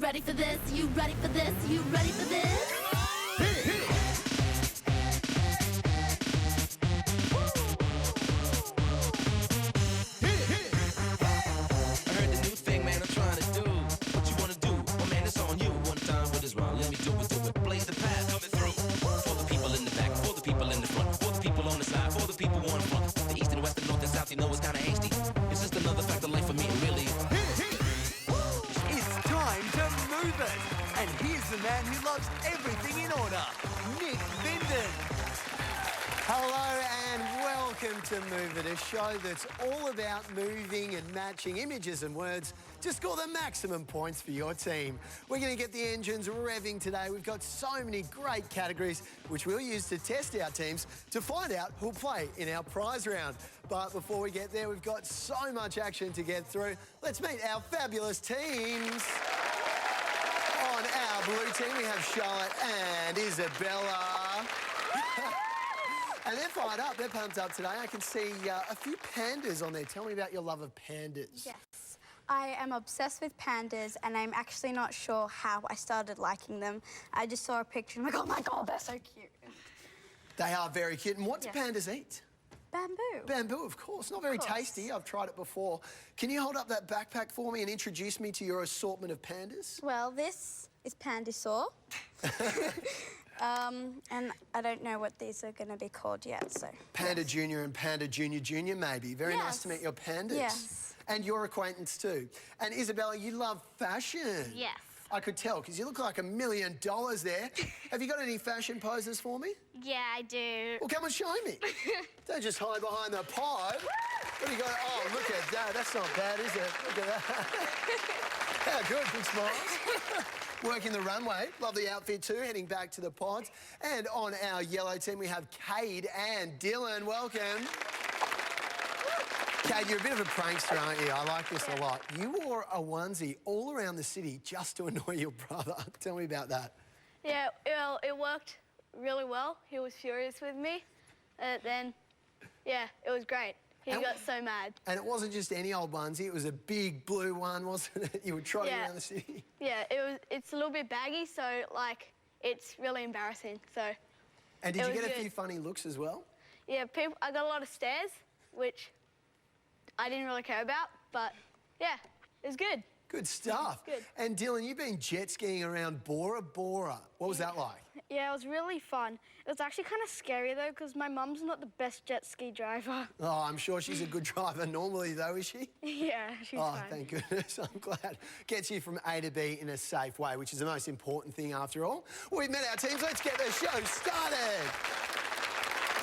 ready for this? You ready for this? You ready for this? You know it's kinda hasty. It's just another fact of life for me, really. It's time to move it. And here's the man who loves everything in order, Nick Vindin. Hello and welcome to Move It, a show that's all about moving and matching images and words to score the maximum points for your team. We're going to get the engines revving today. We've got so many great categories which we'll use to test our teams to find out who'll play in our prize round. But before we get there, we've got so much action to get through. Let's meet our fabulous teams. On our blue team, we have Charlotte and Isabella. And they're fired up, they're pumped up today. I can see a few pandas on there. Tell me about your love of pandas. Yes, I am obsessed with pandas and I'm actually not sure how I started liking them. I just saw a picture and I'm like, oh my God, they're so cute. They are very cute. And what do pandas eat? Bamboo. Bamboo, of course. Not very tasty. I've tried it before. Can you hold up that backpack for me and introduce me to your assortment of pandas? Well, this is Pandasaur. And I don't know what these are going to be called yet, so... Panda Junior and Panda Junior Junior, maybe. Very nice to meet your pandas. Yes. And your acquaintance too. And Isabella, you love fashion. Yes. I could tell, because you look like $1 million there. Have you got any fashion poses for me? Yeah, I do. Well, come and show me. Don't just hide behind the pod. What do you got? Oh, look at that. That's not bad, is it? Look at that. How good, big smiles. Working the runway. Lovely outfit too, heading back to the pods. And on our yellow team, we have Cade and Dylan. Welcome. Cade, you're a bit of a prankster, aren't you? I like this a lot. You wore a onesie all around the city just to annoy your brother. Tell me about that. Yeah, well, it worked really well. He was furious with me. Then, yeah, it was great. He got so mad. And it wasn't just any old onesie, it was a big blue one, wasn't it? You were trotting around the city. Yeah, it's a little bit baggy, so, like, it's really embarrassing, so... And did you get a few funny looks as well? Yeah, I got a lot of stares, which I didn't really care about, but, yeah, it was good. Good stuff. Good. And Dylan, you've been jet skiing around Bora Bora. What was that like? Yeah, it was really fun. It was actually kind of scary, though, because my mum's not the best jet ski driver. Oh, I'm sure she's a good driver normally, though, is she? Yeah, she's fine. Oh, thank goodness. I'm glad. Gets you from A to B in a safe way, which is the most important thing after all. We've met our teams. Let's get the show started.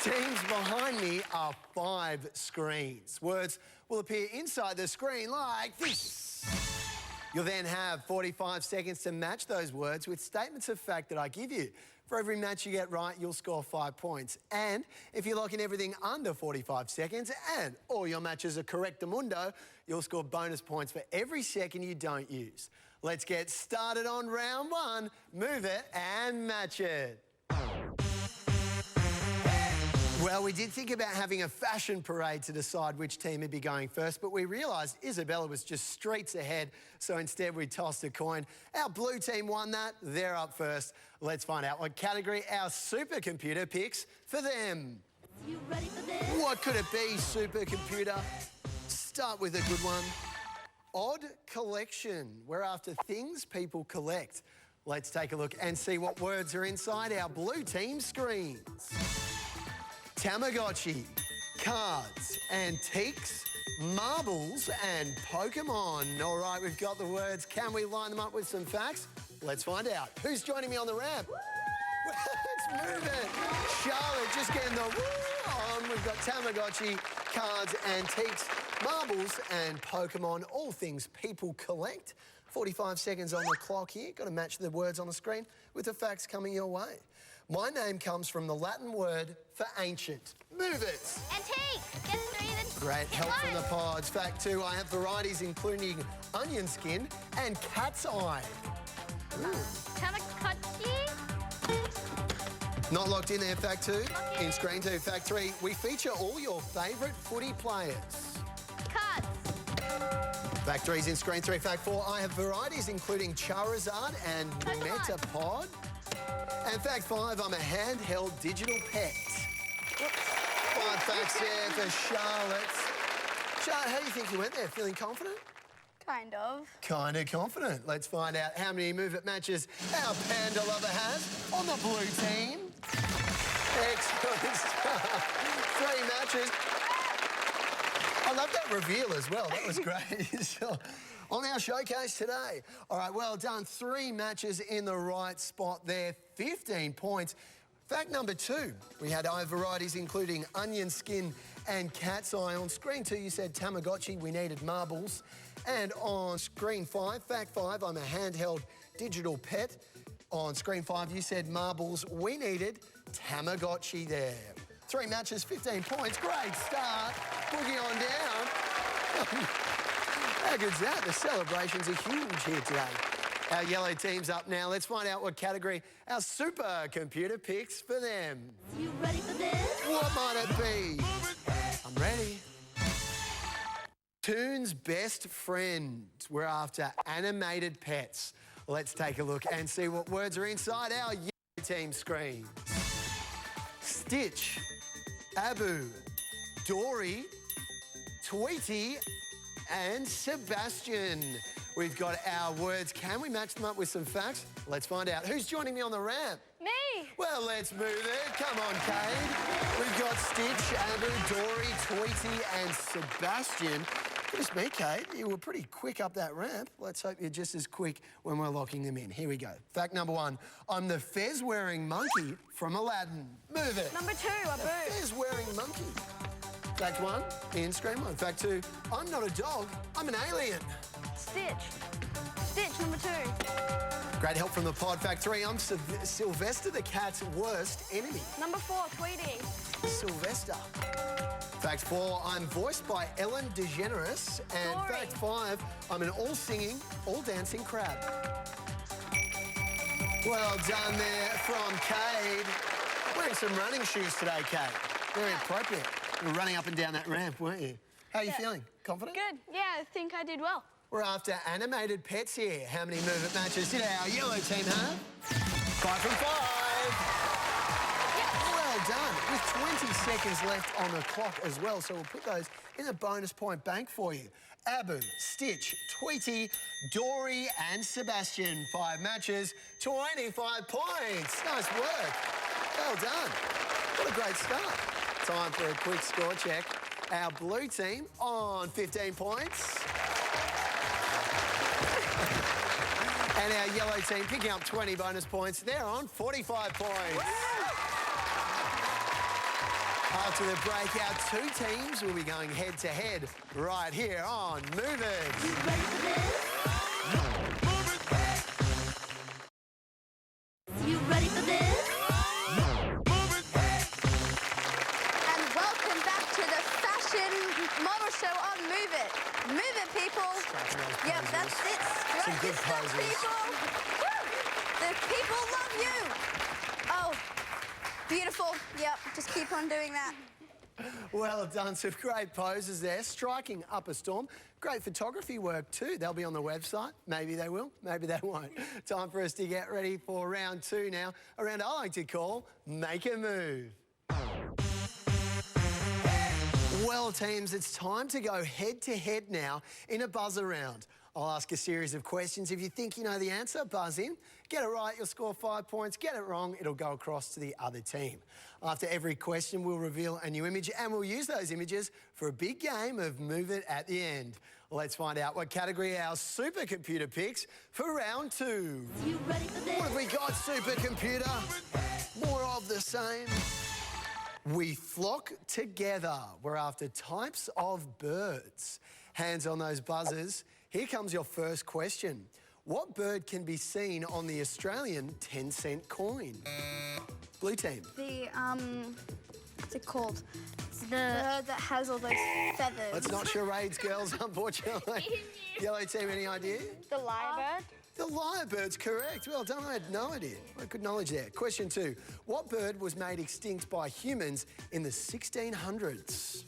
Teams behind me are 5 screens. Words will appear inside the screen like this. You'll then have 45 seconds to match those words with statements of fact that I give you. For every match you get right, you'll score 5 points. And if you lock in everything under 45 seconds and all your matches are correctamundo, you'll score bonus points for every second you don't use. Let's get started on round 1. Move it and match it. Well, we did think about having a fashion parade to decide which team would be going first, but we realised Isabella was just streets ahead, so instead we tossed a coin. Our blue team won that. They're up first. Let's find out what category our supercomputer picks for them. You ready for this? What could it be, supercomputer? Start with a good one. Odd collection. We're after things people collect. Let's take a look and see what words are inside our blue team screens. Tamagotchi, cards, antiques, marbles and Pokemon. All right, we've got the words. Can we line them up with some facts? Let's find out. Who's joining me on the ramp? Let's move it. Charlotte just getting the woo on. We've got Tamagotchi, cards, antiques, marbles and Pokemon. All things people collect. 45 seconds on the clock here. Got to match the words on the screen with the facts coming your way. My name comes from the Latin word for ancient. Move it. Antique. Get 3 then. Great help from the pods. Fact 2, I have varieties including onion skin and cat's eye. Tamagotchi. Not locked in there, fact 2. In screen 2, fact 3, we feature all your favourite footy players. Cards. Fact 3's in screen 3. Fact 4, I have varieties including Charizard and Metapod. And fact 5, I'm a handheld digital pet. 5 facts there for Charlotte. Charlotte, how do you think you went there? Feeling confident? Kind of. Kind of confident. Let's find out how many Move It matches our panda lover has on the blue team. Excellent stuff. 3 matches. I love that reveal as well. That was great. Sure. On our showcase today. All right, well done. 3 matches in the right spot there. 15 points. Fact number 2, we had eye varieties including onion skin and cat's eye. On screen 2, you said Tamagotchi, we needed marbles. And on screen 5, fact 5, I'm a handheld digital pet. On screen 5, you said marbles, we needed Tamagotchi there. 3 matches, 15 points. Great start. Boogie on down. How good's that? The celebrations are huge here today. Our yellow team's up now. Let's find out what category our supercomputer picks for them. You ready for this? What might it be? I'm ready. Toon's best friend. We're after animated pets. Let's take a look and see what words are inside our yellow team screen. Stitch, Abu, Dory, Tweety, and Sebastian. We've got our words. Can we match them up with some facts? Let's find out. Who's joining me on the ramp? Me. Well, let's move it. Come on, Cade. We've got Stitch, Abu, Dory, Tweety, and Sebastian. Goodness me, Cade, you were pretty quick up that ramp. Let's hope you're just as quick when we're locking them in. Here we go. Fact number 1, I'm the fez-wearing monkey from Aladdin. Move it. Number 2, a A fez-wearing monkey. Fact 1, in screen 1. Fact 2, I'm not a dog, I'm an alien. Stitch. Stitch, number 2. Great help from the pod. Fact 3, I'm Sylvester the cat's worst enemy. Number 4, Tweety. Sylvester. Fact 4, I'm voiced by Ellen DeGeneres. And Dory. fact 5, I'm an all-singing, all-dancing crab. Well done there from Cade. Wearing some running shoes today, Cade. Very appropriate. You were running up and down that ramp, weren't you? How are you feeling? Confident? Good. Yeah, I think I did well. We're after animated pets here. How many Move It matches did our yellow team have? 5 from 5. Well done. With 20 seconds left on the clock as well, so we'll put those in a bonus point bank for you. Abu, Stitch, Tweety, Dory, and Sebastian. 5 matches, 25 points. Nice work. Well done. What a great start. Time for a quick score check. Our blue team on 15 points. And our yellow team picking up 20 bonus points. They're on 45 points. After the break, our 2 teams will be going head-to-head right here on Move It. You ready for this? You ready for this? And welcome back to the fashion model show on Move It. Move it, people. Yep, that's it. Some good stuff, poses. people. Woo! The people love you. Oh, beautiful. Yep, just keep on doing that. Well done. Some great poses there. Striking up a storm. Great photography work too. They'll be on the website. Maybe they will, maybe they won't. Time for us to get ready for round 2 now. A round I like to call Make a Move. Well, teams, it's time to go head-to-head now in a buzzer round. I'll ask a series of questions. If you think you know the answer, buzz in. Get it right, you'll score 5 points. Get it wrong, it'll go across to the other team. After every question, we'll reveal a new image and we'll use those images for a big game of Move It at the end. Let's find out what category our supercomputer picks for round 2. You ready for this? What have we got, supercomputer? More of the same. We flock together. We're after types of birds. Hands on those buzzers. Here comes your first question. What bird can be seen on the Australian 10-cent coin? Blue team. The, what's it called? It's the bird that has all those feathers. Let's not charades, girls, unfortunately. Yellow team, any idea? The lyrebird. The lyrebird's correct. Well done. I had no idea. Good knowledge there. Question 2. What bird was made extinct by humans in the 1600s?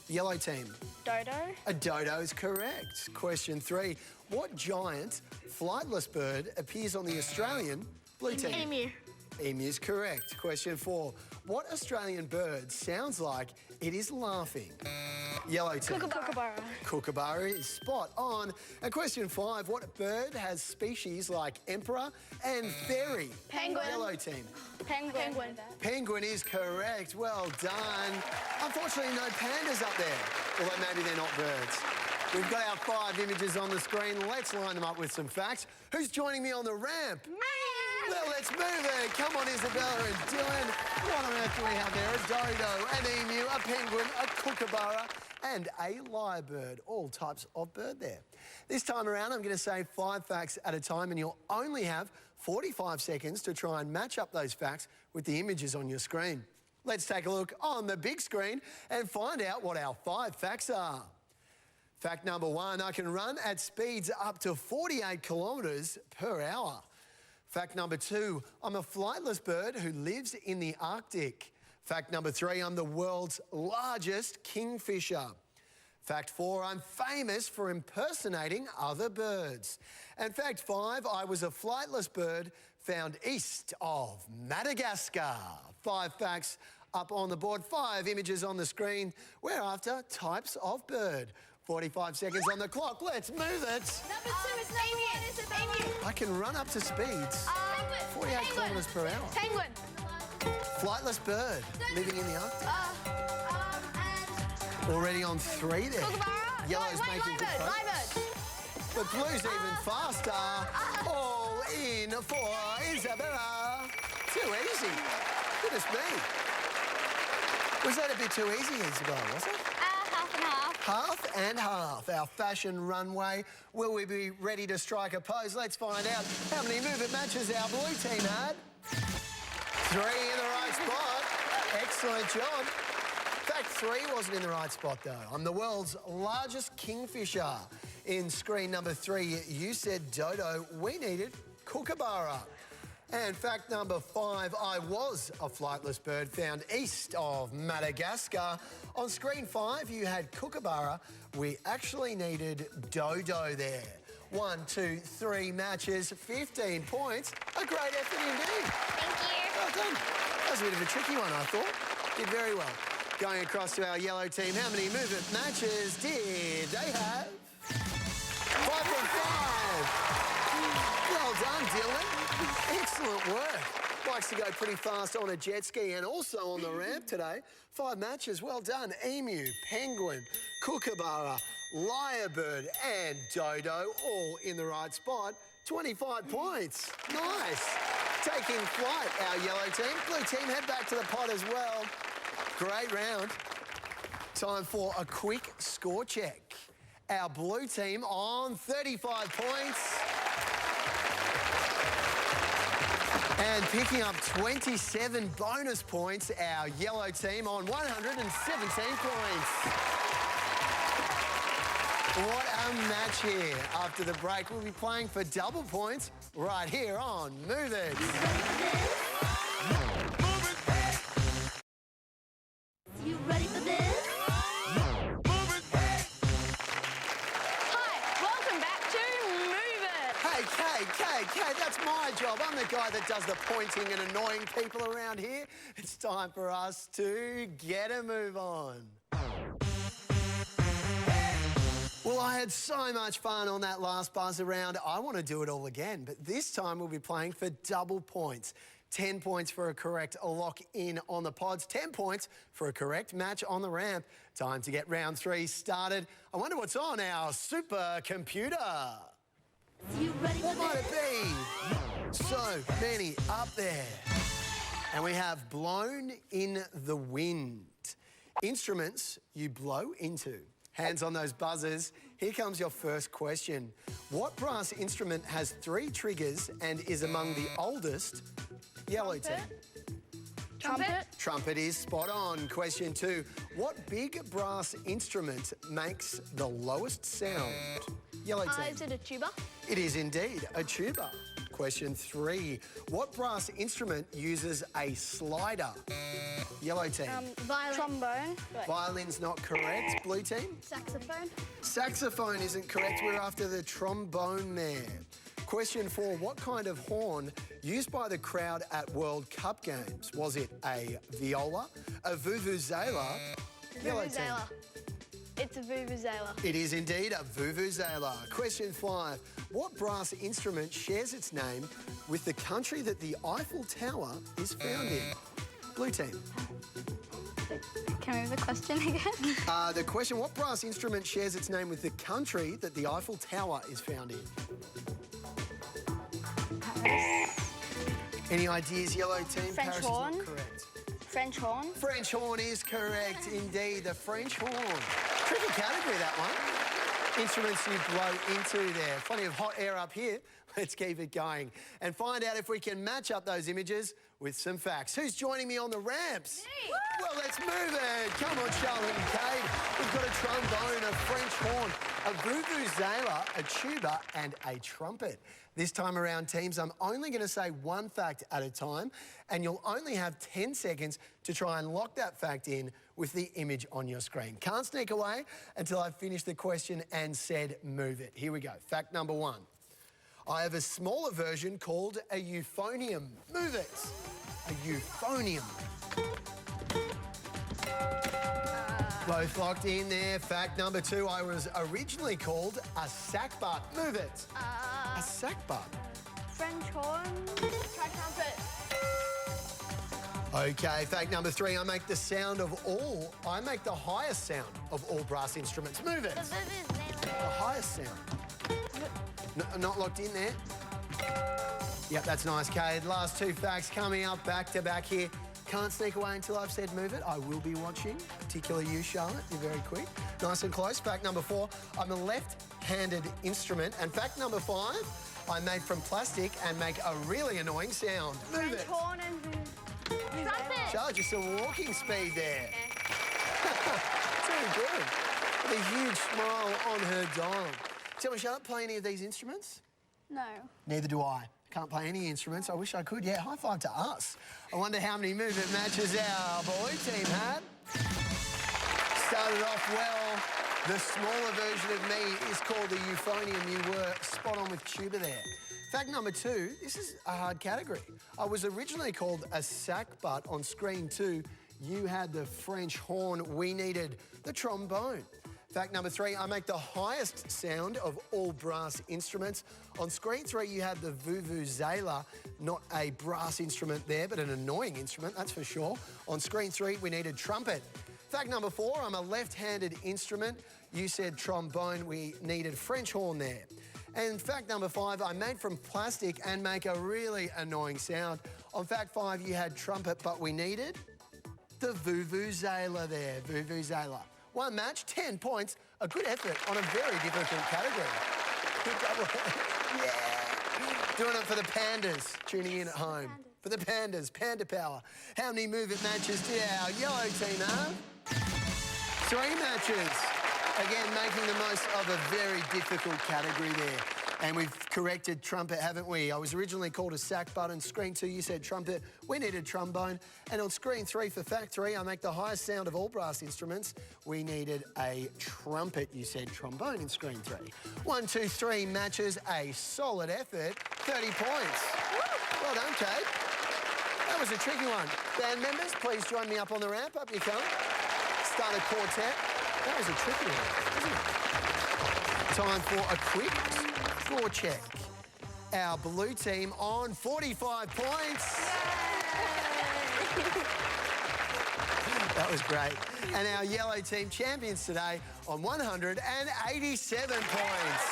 Yellow team. Dodo. A dodo is correct. Question 3. What giant flightless bird appears on the Australian blue team? Emu. Emu is correct. Question 4. What Australian bird sounds like it is laughing? Yellow team. Kookaburra. Kookaburra is spot on. And question 5. What bird has species like emperor and fairy? Penguin. Yellow team. Penguin. Penguin is correct. Well done. Unfortunately, no pandas up there. Although maybe they're not birds. We've got our 5 images on the screen. Let's line them up with some facts. Who's joining me on the ramp? Well, let's move it. Come on, Isabella and Dylan. What on earth do we have there? A dodo, an emu, a penguin, a kookaburra, and a lyrebird. All types of bird there. This time around, I'm going to say 5 facts at a time, and you'll only have 45 seconds to try and match up those facts with the images on your screen. Let's take a look on the big screen and find out what our 5 facts are. Fact number 1, I can run at speeds up to 48 kilometres per hour. Fact number 2, I'm a flightless bird who lives in the Arctic. Fact number 3, I'm the world's largest kingfisher. Fact 4, I'm famous for impersonating other birds. And fact 5, I was a flightless bird found east of Madagascar. 5 facts up on the board, 5 images on the screen. We're after types of bird. 45 seconds on the clock. Let's move it. Number 2 is number 1, Isabella. I can run up to speeds. 48 kilometres per hour. Penguin. Flightless bird living in the Arctic. Already on 3 there. Kookaburra. Yellow's making good progress. Lyrebird. But blue's even faster. All in for Isabella. Too easy. Goodness me. Was that a bit too easy, Isabella, was it? Half and half. Half and half. Our fashion runway. Will we be ready to strike a pose? Let's find out how many movement matches our blue team had. 3 in the right spot. Excellent job. Fact 3 wasn't in the right spot, though. I'm the world's largest kingfisher. In screen number 3, you said dodo. We needed kookaburra. And fact number 5, I was a flightless bird found east of Madagascar. On screen 5, you had kookaburra. We actually needed dodo there. 1, 2, 3 matches, 15 points. A great effort indeed. Thank you. Well done. That was a bit of a tricky one, I thought. Did very well. Going across to our yellow team, how many movement matches did they have? 5 from 5. Well done, Dylan. Excellent work. Likes to go pretty fast on a jet ski and also on the ramp today. 5 matches, well done. Emu, penguin, kookaburra, lyrebird and dodo, all in the right spot. 25 points. Nice. Taking flight, our yellow team. Blue team, head back to the pot as well. Great round. Time for a quick score check. Our blue team on 35 points. And picking up 27 bonus points, our yellow team on 117 points. What a match here. After the break, we'll be playing for double points right here on Move It. You ready for this? Hi, welcome back to Move It. Hey, Kay, that's my job. I'm the guy that does the pointing and annoying people around here. It's time for us to get a move on. Well, I had so much fun on that last buzz around. I want to do it all again, but this time we'll be playing for double points. 10 points for a correct lock in on the pods, 10 points for a correct match on the ramp. Time to get round 3 started. I wonder what's on our supercomputer. You ready for What might this? it be? So many up there. And we have blown in the wind. Instruments you blow into. Hands on those buzzers. Here comes your first question. What brass instrument has 3 triggers and is among the oldest? Yellow team. Trumpet. Trumpet is spot on. Question 2. What big brass instrument makes the lowest sound? Yellow team. Is it a tuba? It is indeed a tuba. Question 3. What brass instrument uses a slider? Yellow team. Violin. Trombone. Violin's not correct. Blue team. Saxophone. Saxophone isn't correct. We're after the trombone there. Question 4. What kind of horn used by the crowd at World Cup games? Was it a viola, a vuvuzela? Yellow team. Vuvuzela. It's a vuvuzela. It is indeed a vuvuzela. Question 5. What brass instrument shares its name with the country that the Eiffel Tower is found in? Blue team. Can we have the question again? The question, what brass instrument shares its name with the country that the Eiffel Tower is found in? Paris. Any ideas, yellow team? French Paris horn. is not correct. French horn. French horn is correct, indeed. The French horn. Tricky category, that one. Instruments you blow into there. Plenty of hot air up here. Let's keep it going and find out if we can match up those images with some facts. Who's joining me on the ramps? Me. Well, let's move it. Come on, Charlotte and Cade. We've got a trombone, a French horn, a vuvuzela, a tuba, and a trumpet. This time around, teams, I'm only going to say one fact at a time, and you'll only have 10 seconds to try and lock that fact in with the image on your screen. Can't sneak away until I've finished the question and said move it. Here we go. Fact number 1. I have a smaller version called a euphonium. Move it. A euphonium. Both locked in there. Fact number 2, I was originally called a sackbut. Move it. A sackbut. French horn. Try trumpet. Okay, fact number 3, I make the highest sound of all brass instruments. Move it. The highest sound. Not locked in there. Yep, that's nice, Cade. Last 2 facts coming up back to back here. Can't sneak away until I've said move it. I will be watching, particularly you, Charlotte. You're very quick. Nice and close. Fact number 4, I'm a left-handed instrument. And fact number 5, I'm made from plastic and make a really annoying sound. Move French it. horn and Trumpet. Charlotte, just a walking speed there. Too good. With a huge smile on her dial. Tell me, Charlotte, play any of these instruments? No. Neither do I. Can't play any instruments. I wish I could. Yeah, high five to us. I wonder how many movement matches our boy team had. Started off well. The smaller version of me is called the euphonium. You were spot on with tuba there. Fact number 2, this is a hard category. I was originally called a sackbut on screen 2. You had the French horn. We needed the trombone. Fact number 3, I make the highest sound of all brass instruments. On screen 3, you had the vuvuzela, not a brass instrument there, but an annoying instrument, that's for sure. On screen 3, we needed trumpet. Fact number 4, I'm a left-handed instrument. You said trombone, we needed French horn there. And fact number 5, I'm made from plastic and make a really annoying sound. On fact 5, you had trumpet, but we needed the vuvuzela there, vuvuzela. 1 match, 10 points. A good effort on a very difficult category. Yeah. Doing it for the pandas tuning in at home. For the pandas, panda power. How many movement matches did our yellow team have? 3 matches. Again, making the most of a very difficult category there. And we've corrected trumpet, haven't we? I was originally called a sackbut. On screen 2, you said trumpet. We needed trombone. And on screen 3 for fact 3, I make the highest sound of all brass instruments. We needed a trumpet. You said trombone in screen 3. 1, 2, 3 matches. A solid effort. 30 points. Well done, Kate. That was a tricky one. Band members, please join me up on the ramp. Up you come. Start a quartet. That was a tricky one, wasn't it? Time for a quick score check. Our blue team on 45 points. That was great. And our yellow team champions today on 187 points.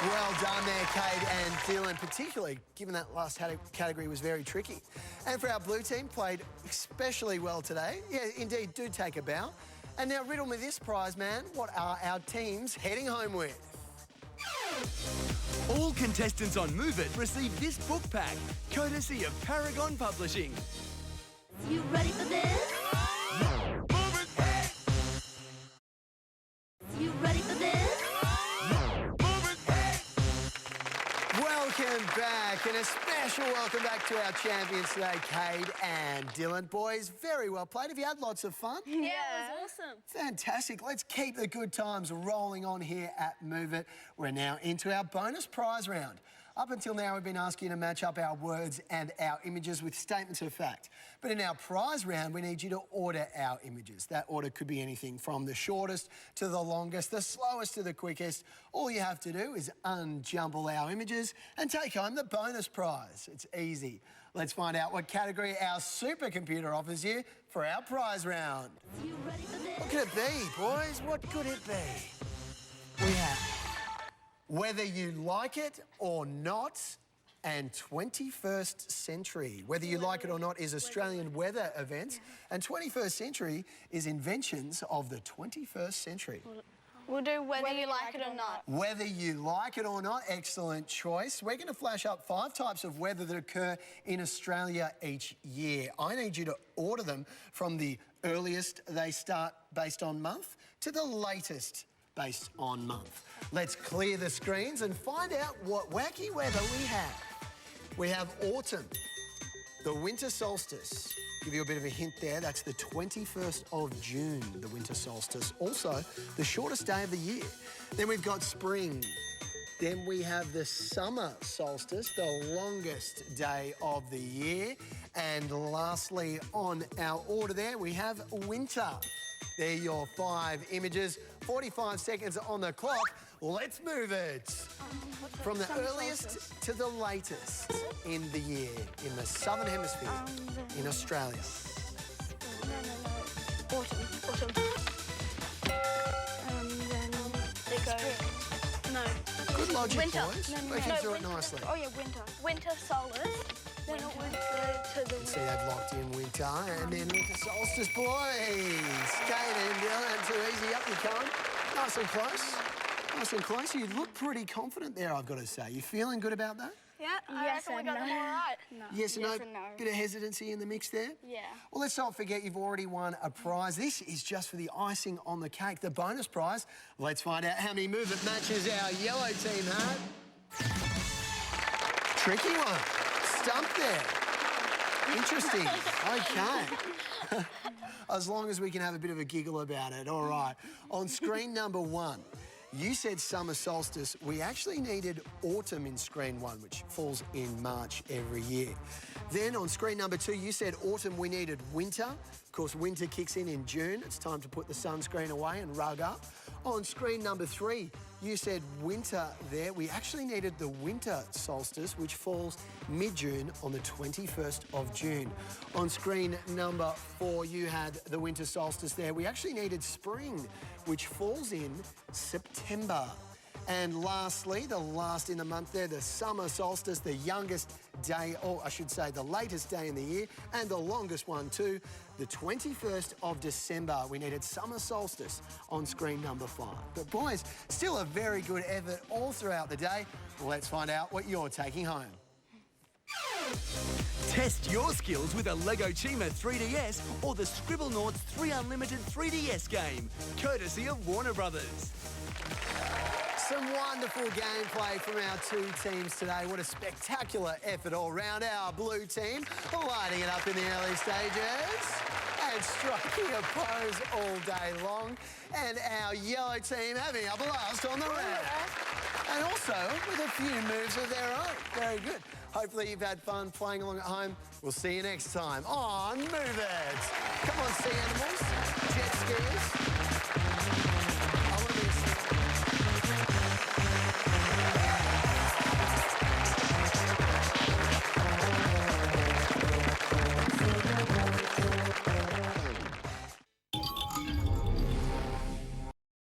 Well done there, Cade and Dylan, particularly given that last category was very tricky. And for our blue team, played especially well today. Yeah, indeed, do take a bow. And now riddle me this prize, man. What are our teams heading home with? All contestants on Move It receive this book pack, courtesy of Paragon Publishing. You ready for this? Move it! You ready for this? Welcome back, and a special welcome back to our champions today, Cade and Dylan. Boys, very well played. Have you had lots of fun? Yeah, it was awesome. Fantastic. Let's keep the good times rolling on here at Move It. We're now into our bonus prize round. Up until now, we've been asking you to match up our words and our images with statements of fact. But in our prize round, we need you to order our images. That order could be anything from the shortest to the longest, the slowest to the quickest. All you have to do is unjumble our images and take home the bonus prize. It's easy. Let's find out what category our supercomputer offers you for our prize round. You ready for this? What could it be, boys? What could it be? We have Whether You Like It or Not and 21st Century. Whether You Like It or Not is Australian weather events, and 21st Century is inventions of the 21st century. We'll do whether you like it or not. Whether you like it or not, excellent choice. We're going to flash up 5 types of weather that occur in Australia each year. I need you to order them from the earliest they start based on month to the latest based on month. Let's clear the screens and find out what wacky weather we have. We have autumn, the winter solstice. Give you a bit of a hint there, that's the 21st of June, the winter solstice. Also, the shortest day of the year. Then we've got spring. Then we have the summer solstice, the longest day of the year. And lastly, on our order there, we have winter. They're your 5 images. 45 seconds on the clock. Let's move it. From the earliest to the latest in the year in the Southern Hemisphere in Australia. Autumn. No. Good logic, Winter. boys. No, Working through it nicely. Oh yeah, winter. Winter solstice. Then it would go to the See, they've locked in winter and then winter solstice, boys. Kate and Dylan, too easy. Up you come. Nice and close. Nice and close. You look pretty confident there, I've got to say. You feeling good about that? Yeah, I reckon we got them all right. No. Yes and no? Yes and no. Bit of hesitancy in the mix there? Yeah. Well, let's not forget you've already won a prize. This is just for the icing on the cake, the bonus prize. Let's find out how many movement matches our yellow team had. Tricky one. Stumped there. Interesting. Okay. As long as we can have a bit of a giggle about it. All right. On screen number 1, you said summer solstice. We actually needed autumn in screen 1, which falls in March every year. Then on screen number 2, you said autumn, we needed winter. Of course, winter kicks in June. It's time to put the sunscreen away and rug up. On screen number 3, you said winter there. We actually needed the winter solstice, which falls mid-June on the 21st of June. On screen number 4, you had the winter solstice there. We actually needed spring, which falls in September. And lastly, the last in the month there, the summer solstice, the youngest day, or I should say the latest day in the year, and the longest one too, the 21st of December. We needed summer solstice on screen number 5. But boys, still a very good effort all throughout the day. Let's find out what you're taking home. Test your skills with a Lego Chima 3DS or the Scribblenauts 3 Unlimited 3DS game, courtesy of Warner Brothers. Some wonderful gameplay from our 2 teams today. What a spectacular effort all round. Our blue team lighting it up in the early stages and striking a pose all day long. And our yellow team having a blast on the round. And also with a few moves of their own. Very good. Hopefully you've had fun playing along at home. We'll see you next time on Move It. Come on, sea animals, jet skiers.